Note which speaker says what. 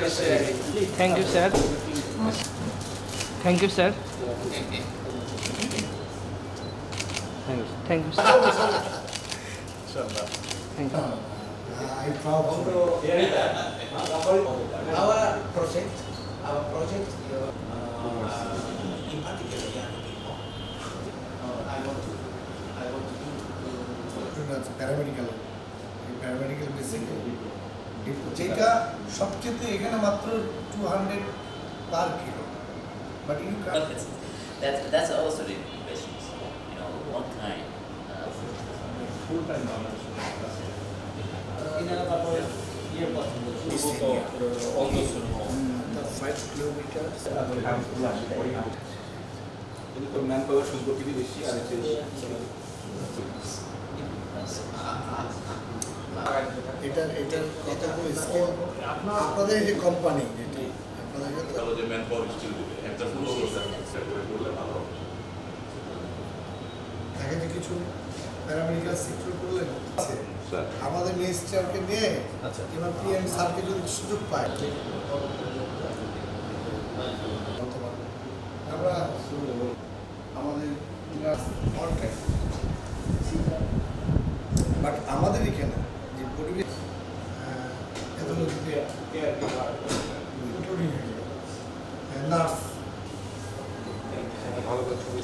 Speaker 1: Thank you, sir. Thank you, sir. Thank you. Thank you, sir. Thank you.
Speaker 2: I'm proud of
Speaker 3: Our project, in particular, young people. I want to
Speaker 2: paramedical paramedical বেসিকে যেটা সবচেয়ে এখানে মাত্র 200 per kilo but you
Speaker 4: That's also the questions. You know, what kind?
Speaker 3: full-time
Speaker 2: the 5 kilometers
Speaker 5: কিন্তু man power সম্পর্কে বেশি আর
Speaker 2: এটার কতগুলো স্কিল আপনাদের যে কোম্পানি যেটি আপনাদের
Speaker 6: যে ম্যান পাওয়ার স্টিল দিবে একটা পুরো করলে ভালো হবে।
Speaker 2: তাকে যে কিছু প্যারামেডিক্যাল সেক্টর করলেন
Speaker 6: স্যার
Speaker 2: আমাদের মিনিস্টারকে নিয়ে এবার পিএম স্যারকে যদি সুযোগ পায় আমরা আমাদের বাট আমাদের এখানে যে পরিবেশ এত নার্স
Speaker 5: ভালো করে ছবি